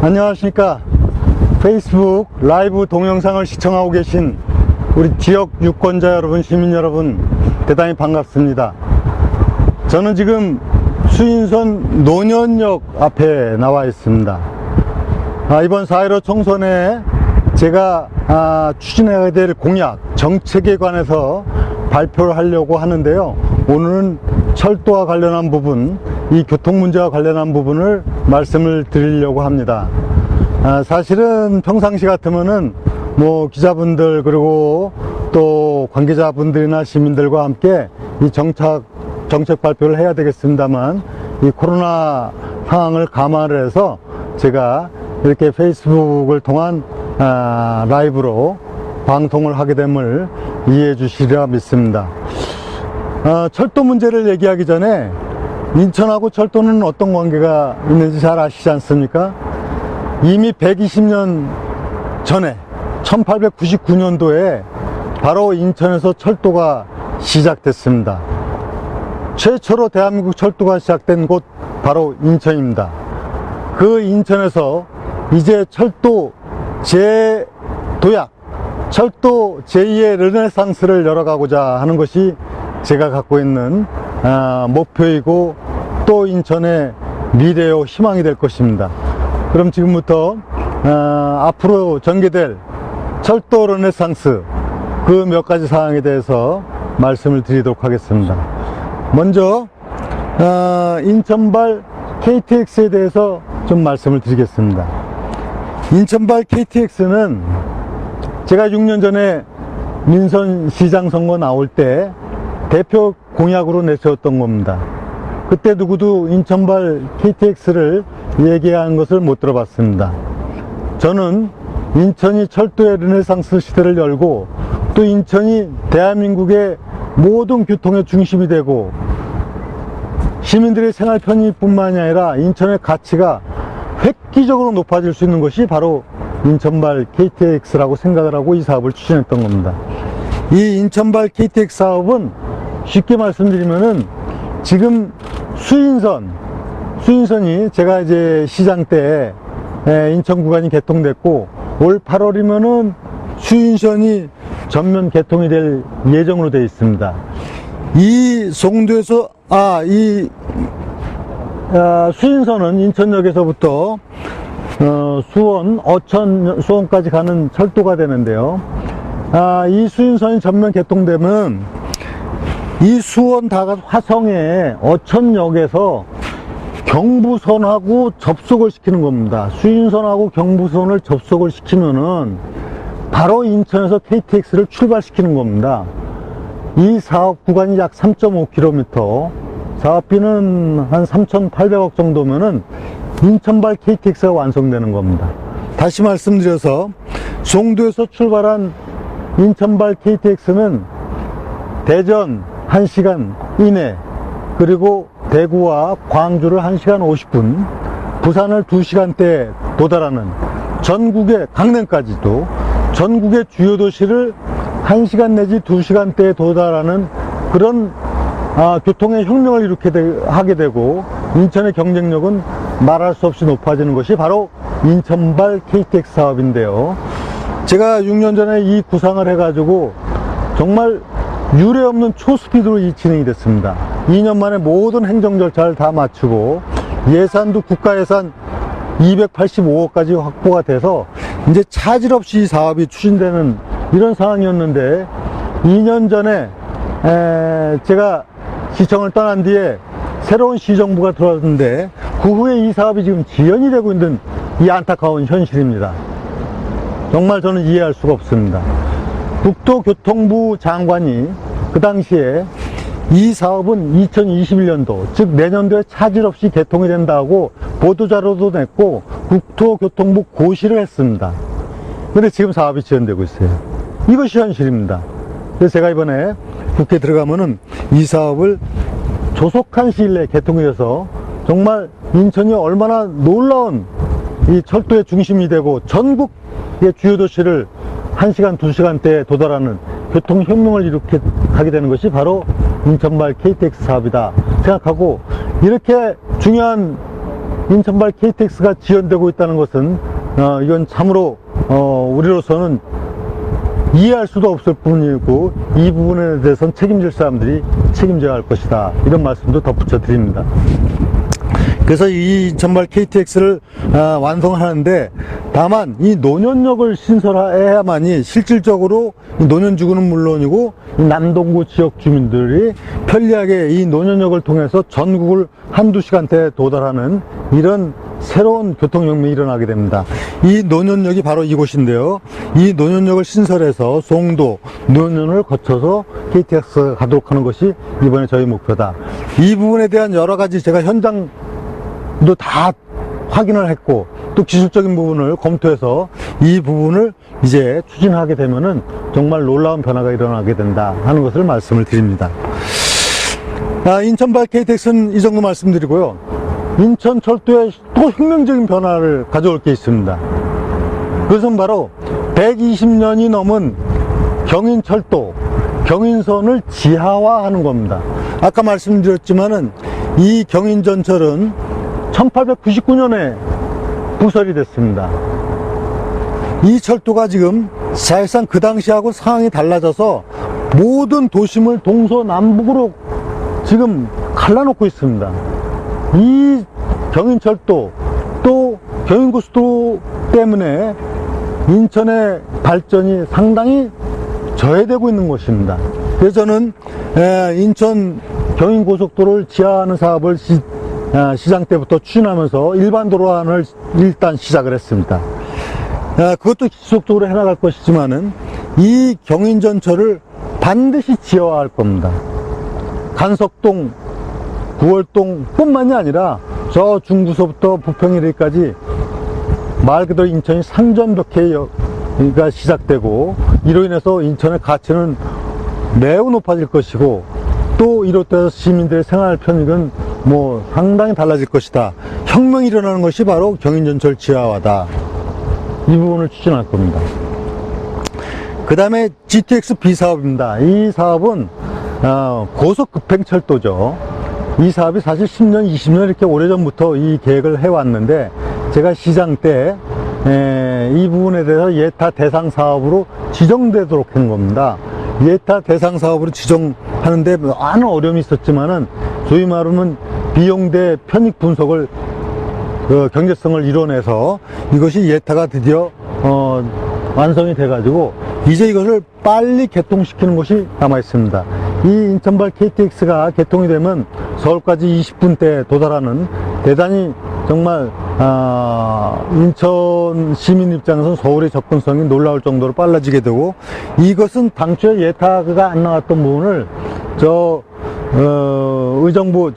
안녕하십니까. 페이스북 라이브 동영상을 시청하고 계신 우리 지역 유권자 여러분, 시민 여러분, 대단히 반갑습니다. 저는 지금 수인선 노년역 앞에 나와 있습니다. 이번 4.15 총선에 제가 추진해야 될 공약, 정책에 관해서 발표를 하려고 하는데요. 오늘은 철도와 관련한 부분, 이 교통 문제와 관련한 부분을 말씀을 드리려고 합니다. 사실은 평상시 같으면은 뭐 기자분들 그리고 또 관계자분들이나 시민들과 함께 이 정책 발표를 해야 되겠습니다만, 이 코로나 상황을 감안을 해서 제가 이렇게 페이스북을 통한 라이브로 방송을 하게 됨을 이해해 주시리라 믿습니다. 철도 문제를 얘기하기 전에 인천하고 철도는 어떤 관계가 있는지 잘 아시지 않습니까? 이미 120년 전에 1899년도에 바로 인천에서 철도가 시작됐습니다. 최초로 대한민국 철도가 시작된 곳 바로 인천입니다. 그 인천에서 이제 철도 재도약, 철도 제2의 르네상스를 열어가고자 하는 것이 제가 갖고 있는 목표이고 또 인천의 미래요 희망이 될 것입니다. 그럼 지금부터 앞으로 전개될 철도 르네상스 그 몇 가지 사항에 대해서 말씀을 드리도록 하겠습니다. 먼저 인천발 KTX에 대해서 좀 말씀을 드리겠습니다. 인천발 KTX는 제가 6년 전에 민선시장 선거 나올 때 대표 공약으로 내세웠던 겁니다. 그때 누구도 인천발 KTX를 얘기하는 것을 못 들어봤습니다. 저는 인천이 철도의 르네상스 시대를 열고 또 인천이 대한민국의 모든 교통의 중심이 되고 시민들의 생활 편의뿐만이 아니라 인천의 가치가 획기적으로 높아질 수 있는 것이 바로 인천발 KTX라고 생각을 하고 이 사업을 추진했던 겁니다. 이 인천발 KTX 사업은 쉽게 말씀드리면은 지금 수인선이 제가 이제 시장 때 인천 구간이 개통됐고 올 8월이면은 수인선이 전면 개통이 될 예정으로 되어 있습니다. 이 송도에서 수인선은 인천역에서부터 수원, 어천, 수원까지 가는 철도가 되는데요. 이 수인선이 전면 개통되면 이 수원 화성의 어천역에서 경부선하고 접속을 시키는 겁니다. 수인선하고 경부선을 접속을 시키면은 바로 인천에서 KTX를 출발시키는 겁니다. 이 사업 구간이 약 3.5km, 사업비는 한 3,800억 정도면은 인천발 KTX가 완성되는 겁니다. 다시 말씀드려서 송도에서 출발한 인천발 KTX는 대전 1시간 이내, 그리고 대구와 광주를 1시간 50분, 부산을 2시간대에 도달하는 전국의 강릉까지도 전국의 주요 도시를 1시간 내지 2시간대에 도달하는 그런 교통의 혁명을 하게 되고 인천의 경쟁력은 말할 수 없이 높아지는 것이 바로 인천발 KTX 사업인데요. 제가 6년 전에 이 구상을 해가지고 정말 유례없는 초스피드로 이 진행이 됐습니다. 2년 만에 모든 행정 절차를 다 마치고 예산도 국가 예산 285억까지 확보가 돼서 이제 차질 없이 이 사업이 추진되는 이런 상황이었는데 2년 전에 제가 시청을 떠난 뒤에 새로운 시정부가 들어왔는데 그 후에 이 사업이 지금 지연이 되고 있는 이 안타까운 현실입니다. 정말 저는 이해할 수가 없습니다. 국토교통부 장관이 그 당시에 이 사업은 2021년도, 즉 내년도에 차질 없이 개통이 된다고 보도자료도 냈고 국토교통부 고시를 했습니다. 근데 지금 사업이 지연되고 있어요. 이것이 현실입니다. 그래서 제가 이번에 국회에 들어가면은 이 사업을 조속한 시일 내에 개통이 돼서 정말 인천이 얼마나 놀라운 이 철도의 중심이 되고 전국의 주요 도시를 1시간, 2시간대에 도달하는 교통혁명을 일으키게 되는 것이 바로 인천발 KTX 사업이다 생각하고, 이렇게 중요한 인천발 KTX가 지연되고 있다는 것은 이건 참으로 우리로서는 이해할 수도 없을 뿐이고, 이 부분에 대해서는 책임질 사람들이 책임져야 할 것이다, 이런 말씀도 덧붙여 드립니다. 그래서 이 인천발 KTX를 완성하는데, 다만 이 노년역을 신설해야만이 실질적으로 노년지구는 물론이고 이 남동구 지역 주민들이 편리하게 이 노년역을 통해서 전국을 한두 시간대에 도달하는 이런 새로운 교통혁명이 일어나게 됩니다. 이 노년역이 바로 이곳인데요. 이 노년역을 신설해서 송도, 노년을 거쳐서 KTX가 가도록 하는 것이 이번에 저희 목표다. 이 부분에 대한 여러 가지 제가 현장도 다 확인을 했고, 또 기술적인 부분을 검토해서 이 부분을 이제 추진하게 되면은 정말 놀라운 변화가 일어나게 된다 하는 것을 말씀을 드립니다. 인천발 KTX는 이 정도 말씀드리고요. 인천철도에 또 혁명적인 변화를 가져올 게 있습니다. 그것은 바로 120년이 넘은 경인철도, 경인선을 지하화하는 겁니다. 아까 말씀드렸지만은 이 경인전철은 1899년에 부설이 됐습니다. 이 철도가 지금 사실상 그 당시하고 상황이 달라져서 모든 도심을 동서남북으로 지금 갈라놓고 있습니다. 이 경인철도, 또 경인고속도로 때문에 인천의 발전이 상당히 저해되고 있는 것입니다. 그래서 저는 인천 경인고속도로를 지하하는 사업을 시장 때부터 추진하면서 일반 도로안을 일단 시작을 했습니다. 그것도 지속적으로 해나갈 것이지만은 이 경인전철을 반드시 지하화할 겁니다. 간석동, 구월동 뿐만이 아니라 저 중구서부터 부평이리까지 말 그대로 인천이 상전벽해가 시작되고, 이로 인해서 인천의 가치는 매우 높아질 것이고, 또 이로 따라서 시민들의 생활 편익은 상당히 달라질 것이다. 혁명이 일어나는 것이 바로 경인전철 지하화다. 이 부분을 추진할 겁니다. 그 다음에 GTX B 사업입니다. 이 사업은 고속급행철도죠. 이 사업이 사실 10년, 20년 이렇게 오래전부터 이 계획을 해왔는데, 제가 시장 때 이 부분에 대해서 예타 대상 사업으로 지정되도록 한 겁니다. 예타 대상 사업으로 지정하는데 많은 어려움이 있었지만은, 소위 말하면 비용 대 편익 분석을 경제성을 이뤄내서 이것이 예타가 드디어 완성이 돼가지고 이제 이것을 빨리 개통시키는 곳이 남아 있습니다. 이 인천발 KTX가 개통이 되면 서울까지 20분대에 도달하는, 대단히 정말 인천 시민 입장에서는 서울의 접근성이 놀라울 정도로 빨라지게 되고, 이것은 당초에 예타가 안 나왔던 부분을 의정부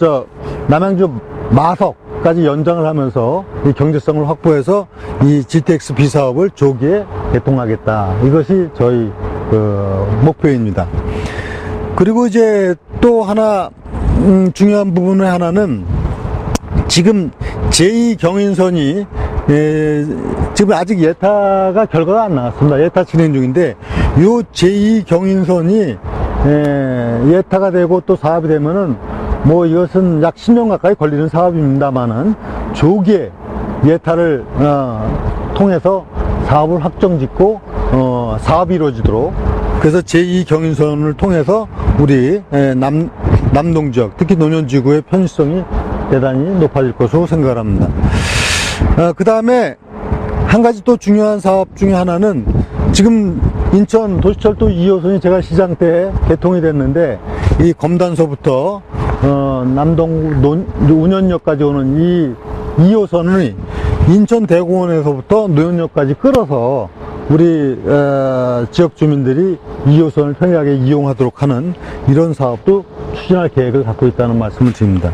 남양주 마석까지 연장을 하면서 이 경제성을 확보해서 이 GTX B 사업을 조기에 개통하겠다. 이것이 저희 목표입니다. 그리고 이제 또 하나 중요한 부분의 하나는, 지금 제2경인선이 지금 아직 예타가 결과가 안 나왔습니다. 예타 진행 중인데, 요 제2경인선이 예타가 되고 또 사업이 되면은 이것은 약 10년 가까이 걸리는 사업입니다만은, 조기에 예타를 통해서 사업을 확정짓고 사업이 이루어지도록, 그래서 제2경인선을 통해서 우리 남동 지역, 특히 노년지구의 편의성이 대단히 높아질 것으로 생각을 합니다. 그 다음에 한 가지 또 중요한 사업 중에 하나는, 지금 인천 도시철도 2호선이 제가 시장 때 개통이 됐는데, 이 검단서부터 남동 운현역까지 오는 이 2호선을 인천 대공원에서부터 노현역까지 끌어서 우리 지역 주민들이 2호선을 편리하게 이용하도록 하는 이런 사업도 추진할 계획을 갖고 있다는 말씀을 드립니다.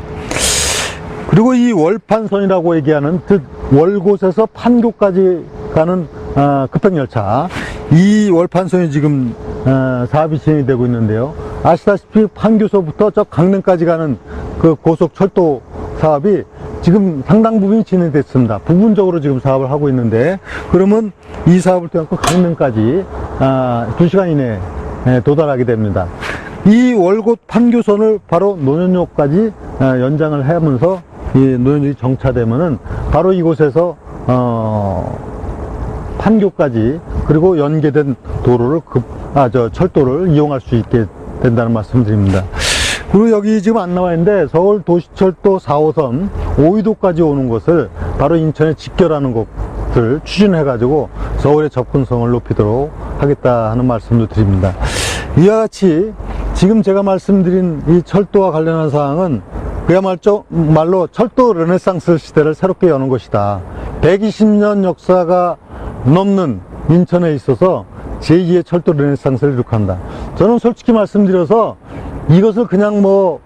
그리고 이 월판선이라고 얘기하는, 즉 월곶에서 판교까지 가는 급행열차, 이 월판선이 지금 사업이 진행이 되고 있는데요. 아시다시피 판교서부터 저 강릉까지 가는 그 고속철도 사업이 지금 상당 부분이 진행됐습니다. 부분적으로 지금 사업을 하고 있는데, 그러면 이 사업을 통해 강릉까지 2시간 이내에 도달하게 됩니다. 이 월곶 판교선을 바로 노년역까지 연장을 하면서 이 노년역이 정차되면은 바로 이곳에서 판교까지 그리고 연계된 도로를 철도를 이용할 수 있게 된다는 말씀 드립니다. 그리고 여기 지금 안 나와 있는데 서울 도시철도 4호선 오이도까지 오는 것을 바로 인천에 직결하는 것을 추진해 가지고 서울의 접근성을 높이도록 하겠다 하는 말씀도 드립니다. 이와 같이 지금 제가 말씀드린 이 철도와 관련한 사항은 그야말로 철도 르네상스 시대를 새롭게 여는 것이다. 120년 역사가 넘는 인천에 있어서 제2의 철도 르네상스를 이룩한다. 저는 솔직히 말씀드려서 이것을 그냥 뭐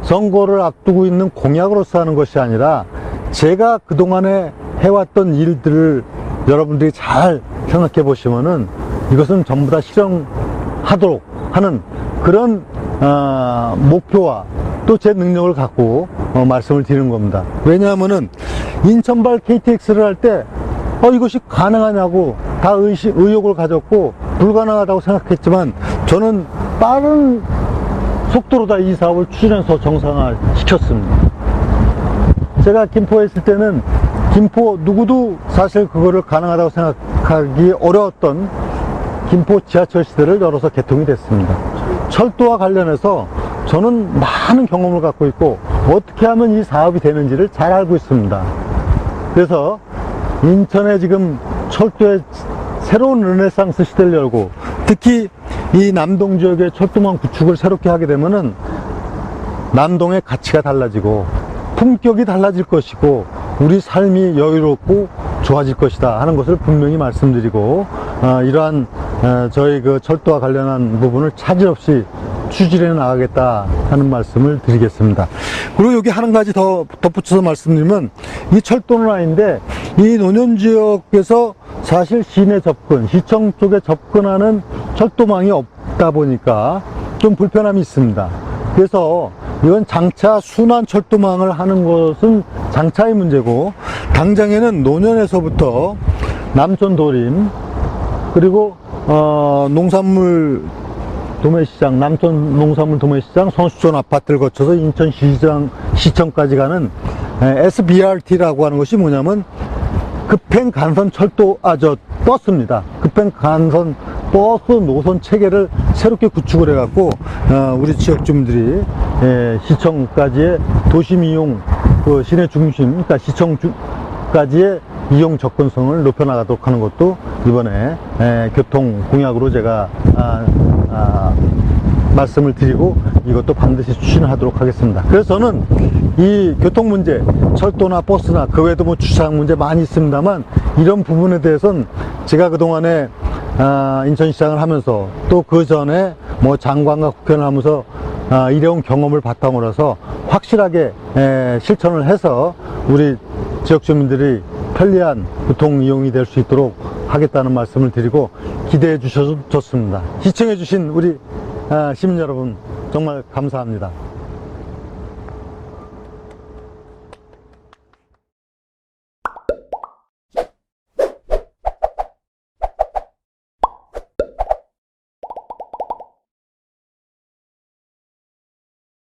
선거를 앞두고 있는 공약으로서 하는 것이 아니라 제가 그동안에 해왔던 일들을 여러분들이 잘 생각해 보시면은 이것은 전부 다 실현하도록 하는 그런 목표와 또 제 능력을 갖고 말씀을 드리는 겁니다. 왜냐하면은 인천발 KTX를 할 때 이것이 가능하냐고 다 의혹을 가졌고 불가능하다고 생각했지만 저는 빠른 속도로 다 이 사업을 추진해서 정상화 시켰습니다. 제가 김포에 있을 때는 김포 누구도 사실 그거를 가능하다고 생각하기 어려웠던 김포 지하철 시대를 열어서 개통이 됐습니다. 철도와 관련해서 저는 많은 경험을 갖고 있고 어떻게 하면 이 사업이 되는지를 잘 알고 있습니다. 그래서 인천에 지금 철도의 새로운 르네상스 시대를 열고 특히 이 남동 지역의 철도망 구축을 새롭게 하게 되면은 남동의 가치가 달라지고 품격이 달라질 것이고 우리 삶이 여유롭고 좋아질 것이다 하는 것을 분명히 말씀드리고 이러한 저희 그 철도와 관련한 부분을 차질 없이 추진해 나가겠다 하는 말씀을 드리겠습니다. 그리고 여기 한 가지 더 덧붙여서 말씀드리면 이 철도는 아닌데 이 노년지역에서 사실 시내 접근, 시청 쪽에 접근하는 철도망이 없다 보니까 좀 불편함이 있습니다. 그래서 이건 장차 순환 철도망을 하는 것은 장차의 문제고 당장에는 노년에서부터 남촌 도림 그리고 농산물 도매시장, 남촌 농산물 도매시장, 선수촌 아파트를 거쳐서 인천 시청까지 가는 SBRT라고 하는 것이 뭐냐면 급행 간선 철도, 버스입니다. 급행 간선 버스 노선 체계를 새롭게 구축을 해갖고, 우리 지역 주민들이, 시청까지의 도심 이용, 그 시내 중심, 그러니까 시청까지의 이용 접근성을 높여나가도록 하는 것도 이번에, 교통 공약으로 제가, 말씀을 드리고 이것도 반드시 추진하도록 하겠습니다. 그래서 저는 이 교통 문제, 철도나 버스나 그 외에도 뭐 주차장 문제 많이 있습니다만 이런 부분에 대해서는 제가 그동안에 인천시장을 하면서 또 그 전에 뭐 장관과 국회의원을 하면서 일해온 경험을 바탕으로 해서 확실하게 실천을 해서 우리 지역 주민들이 편리한 교통 이용이 될 수 있도록 하겠다는 말씀을 드리고 기대해 주셔서 좋습니다. 시청해 주신 우리 시민 여러분 정말 감사합니다.